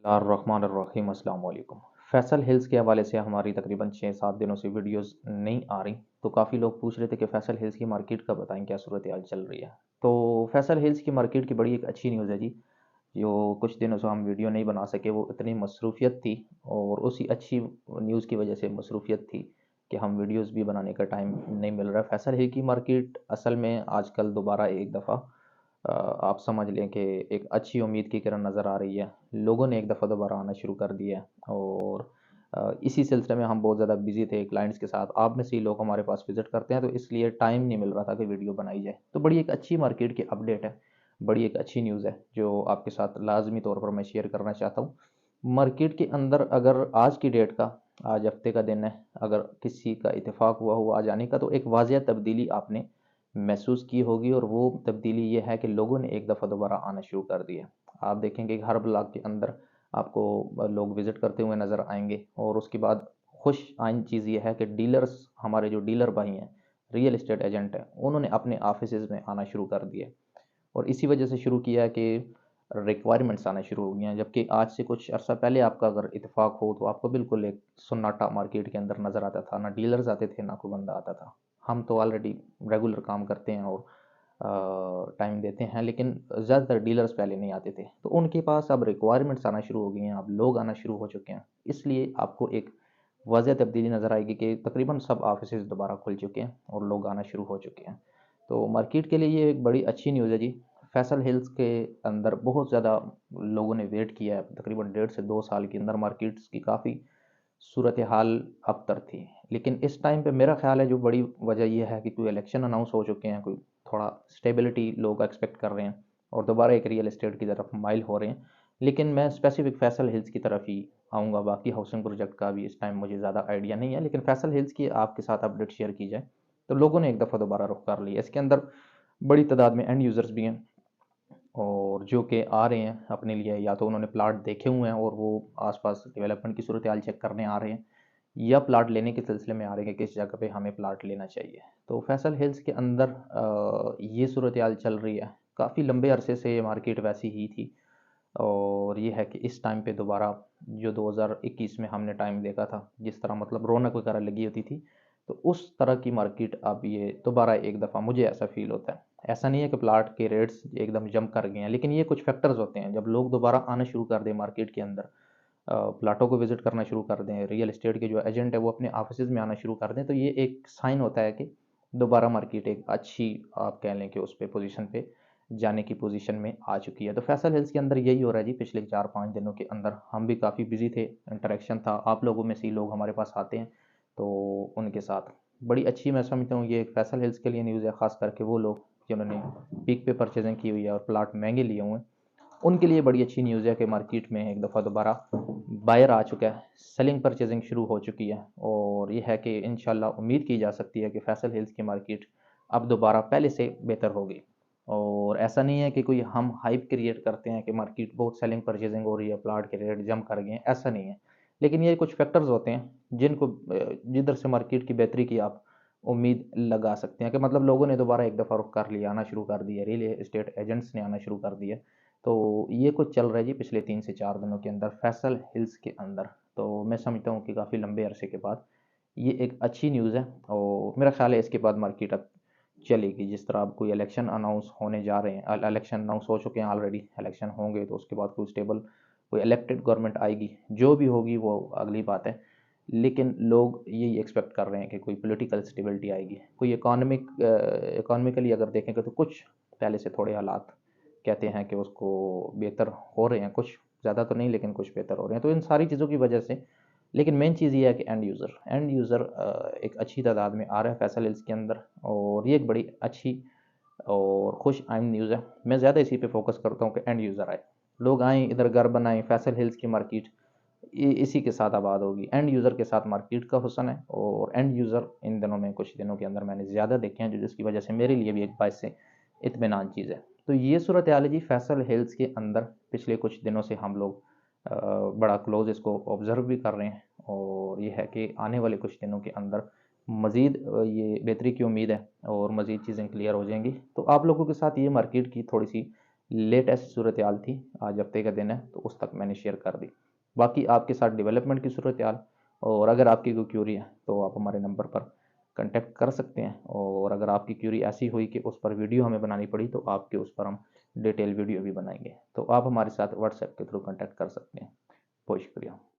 बिस्मिल्लाहिर्रहमानिर्रहीम अस्सलाम वालेकुम। फैसल हिल्स के हवाले से हमारी तकरीबन 6-7 दिनों से वीडियोस नहीं आ रही, तो काफ़ी लोग पूछ रहे थे कि फैसल हिल्स की मार्केट का बताएं, क्या सूरत हाल चल रही है। तो फैसल हिल्स की मार्केट की बड़ी एक अच्छी न्यूज़ है जी। जो कुछ दिनों से हम वीडियो नहीं बना सके, वो इतनी मसरूफियत थी और उसी अच्छी न्यूज़ की वजह से मसरूफियत थी कि हम वीडियोस भी बनाने का टाइम नहीं मिल रहा है। फैसल हिल की मार्केट असल में आजकल दोबारा एक दफ़ा आप समझ लें कि एक अच्छी उम्मीद की किरण नज़र आ रही है। लोगों ने एक दफ़ा दोबारा आना शुरू कर दिया है और इसी सिलसिले में हम बहुत ज़्यादा बिज़ी थे क्लाइंट्स के साथ। आप में से ही लोग हमारे पास विज़िट करते हैं, तो इसलिए टाइम नहीं मिल रहा था कि वीडियो बनाई जाए। तो बड़ी एक अच्छी मार्केट की अपडेट है, बड़ी एक अच्छी न्यूज़ है जो आपके साथ लाज़मी तौर पर मैं शेयर करना चाहता हूँ। मार्केट के अंदर अगर आज की डेट का, आज हफ्ते का दिन है, अगर किसी का इत्तेफाक हुआ हो आज आने का, तो एक वाज़िया तब्दीली आपने महसूस की होगी और वो तब्दीली ये है कि लोगों ने एक दफ़ा दोबारा आना शुरू कर दिया। आप देखेंगे कि हर ब्लॉक के अंदर आपको लोग विज़िट करते हुए नज़र आएँगे और उसके बाद खुश आइंद चीज़ ये है कि डीलर्स, हमारे जो डीलर भाई हैं, रियल एस्टेट एजेंट हैं, उन्होंने अपने ऑफिसेज़ में आना शुरू कर दिया और इसी वजह से शुरू किया कि रिक्वायरमेंट्स आना शुरू हो गई हैं। जबकि आज से कुछ अर्सा पहले आपका अगर इत्तेफाक हो तो आपको बिल्कुल एक सन्नाटा मार्केट के अंदर नज़र आता था, ना डीलर्स आते थे, ना कोई बंदा आता था। हम तो ऑलरेडी रेगुलर काम करते हैं और टाइम देते हैं, लेकिन ज़्यादातर डीलर्स पहले नहीं आते थे, तो उनके पास अब रिक्वायरमेंट्स आना शुरू हो गई हैं, अब लोग आना शुरू हो चुके हैं। इसलिए आपको एक वाज़ह तब्दीली नज़र आएगी कि तकरीबन सब ऑफिसेज़ दोबारा खुल चुके हैं और लोग आना शुरू हो चुके हैं। तो मार्केट के लिए ये एक बड़ी अच्छी न्यूज़ है जी। फैसल हिल्स के अंदर बहुत ज़्यादा लोगों ने वेट किया है, तकरीबन 1.5 से 2 साल के अंदर मार्केट्स की काफ़ी सूरत हाल अबतर थी। लेकिन इस टाइम पे मेरा ख़्याल है जो बड़ी वजह ये है कि कोई इलेक्शन अनाउंस हो चुके हैं, कोई थोड़ा स्टेबिलिटी लोग एक्सपेक्ट कर रहे हैं और दोबारा एक रियल एस्टेट की तरफ माइल हो रहे हैं। लेकिन मैं स्पेसिफिक फैसल हिल्स की तरफ ही आऊँगा, बाकी हाउसिंग प्रोजेक्ट का भी इस टाइम मुझे ज़्यादा आइडिया नहीं है, लेकिन फैसल हिल्स की आपके साथ अपडेट शेयर की जाए तो लोगों ने एक दफ़ा दोबारा रुख कर लिया। इसके अंदर बड़ी तादाद में एंड यूज़र्स भी हैं और जो कि आ रहे हैं अपने लिए, या तो उन्होंने प्लाट देखे हुए हैं और वो आसपास डेवलपमेंट की सूरत हाल चेक करने आ रहे हैं, या प्लाट लेने के सिलसिले में आ रहे हैं कि किस जगह पे हमें प्लाट लेना चाहिए। तो फैसल हिल्स के अंदर ये सूरत हाल चल रही है। काफ़ी लंबे अरसे से ये मार्केट वैसी ही थी और ये है कि इस टाइम पे दोबारा जो 2021 में हमने टाइम देखा था, जिस तरह मतलब रौनक वगैरह लगी होती थी, तो उस तरह की मार्केट अब ये दोबारा एक दफ़ा मुझे ऐसा फ़ील होता है। ऐसा नहीं है कि प्लाट के रेट्स एकदम जंप कर गए हैं, लेकिन ये कुछ फैक्टर्स होते हैं जब लोग दोबारा आना शुरू कर दें मार्केट के अंदर, प्लाटों को विज़िट करना शुरू कर दें, रियल एस्टेट के जो एजेंट है वो अपने ऑफिसेज़ में आना शुरू कर दें, तो ये एक साइन होता है कि दोबारा मार्केट एक अच्छी, आप कह लें कि उस पे पोज़ीशन पे जाने की पोज़ीशन में आ चुकी है। तो फैसल हिल्स के अंदर यही हो रहा है जी। पिछले 4-5 दिनों के अंदर हम भी काफ़ी बिज़ी थे, इंटरेक्शन था, आप लोगों में से ही लोग हमारे पास आते हैं, तो उनके साथ बड़ी अच्छी मैं समझता हूँ ये एक फैसल हिल्स के लिए न्यूज़ है, ख़ास करके वो लोग जिन्होंने पीक पे परचेज़िंग की हुई है और प्लाट महँगे लिए हुए हैं, उनके लिए बड़ी अच्छी न्यूज़ है कि मार्केट में एक दफ़ा दोबारा बायर आ चुका है, सेलिंग परचेज़िंग शुरू हो चुकी है और ये है कि इंशाल्लाह उम्मीद की जा सकती है कि फैसल हिल्स की मार्केट अब दोबारा पहले से बेहतर होगी। और ऐसा नहीं है कि कोई हम हाइप क्रिएट करते हैं कि मार्केट बहुत सेलिंग परचेज़िंग हो रही है, प्लाट के रेट जंप कर गए हैं, ऐसा नहीं है। लेकिन ये कुछ फैक्टर्स होते हैं जिनको जिधर से मार्केट की बेहतरी की आप उम्मीद लगा सकते हैं कि मतलब लोगों ने दोबारा एक दफ़ा रुख कर लिया, आना शुरू कर दिया, रियल एस्टेट एजेंट्स ने आना शुरू कर दिया। तो ये कुछ चल रहा है जी पिछले 3 से 4 दिनों के अंदर फैसल हिल्स के अंदर। तो मैं समझता हूँ कि काफ़ी लंबे अरसे के बाद ये एक अच्छी न्यूज़ है और मेरा ख़्याल है इसके बाद मार्केट अब चलेगी। जिस तरह अब कोई इलेक्शन अनाउंस होने जा रहे हैं, इलेक्शन अनाउंस हो चुके हैं ऑलरेडी, इलेक्शन होंगे तो उसके बाद कोई स्टेबल, कोई इलेक्टेड गवर्नमेंट आएगी, जो भी होगी वो अगली बात है। लेकिन लोग यही एक्सपेक्ट कर रहे हैं कि कोई पॉलिटिकल स्टेबिलिटी आएगी, कोई इकोनॉमिकली अगर देखेंगे तो कुछ पहले से थोड़े हालात कहते हैं कि उसको बेहतर हो रहे हैं, कुछ ज़्यादा तो नहीं लेकिन कुछ बेहतर हो रहे हैं। तो इन सारी चीज़ों की वजह से, लेकिन मेन चीज़ ये है कि एंड यूज़र एक अच्छी तादाद में आ रहा है फैसल हिल्स के अंदर और ये एक बड़ी अच्छी और खुश आइंद न्यूज़ है। मैं ज़्यादा इसी पे फोकस करता हूँ कि एंड यूज़र आए, लोग आएँ, इधर घर बनाएँ, फैसल हिल्स की मार्केट इसी के साथ आबाद होगी। एंड यूज़र के साथ मार्केट का हुस्न है और एंड यूज़र इन दिनों में, कुछ दिनों के अंदर मैंने ज़्यादा देखे हैं, जो जिसकी वजह से मेरे लिए भी एक बायस से इत्मीनान चीज़ है। तो ये सूरत हाल है जी फैसल हिल्स के अंदर। पिछले कुछ दिनों से हम लोग बड़ा क्लोज इसको ऑब्ज़र्व भी कर रहे हैं और ये है कि आने वाले कुछ दिनों के अंदर मज़ीद ये बेहतरी की उम्मीद है और मज़ीद चीज़ें क्लियर हो जाएँगी। तो आप लोगों के साथ ये मार्केट की थोड़ी-सी लेटेस्ट सूरत हाल थी, आज हफ्ते का दिन है तो उस तक मैंने शेयर कर दी। बाकी आपके साथ डेवलपमेंट की सूरत हाल और अगर आपकी कोई क्यूरी है तो आप हमारे नंबर पर कांटेक्ट कर सकते हैं, और अगर आपकी क्यूरी ऐसी हुई कि उस पर वीडियो हमें बनानी पड़ी तो आपके उस पर हम डिटेल वीडियो भी बनाएंगे। तो आप हमारे साथ व्हाट्सएप के थ्रू कांटेक्ट कर सकते हैं। बहुत शुक्रिया।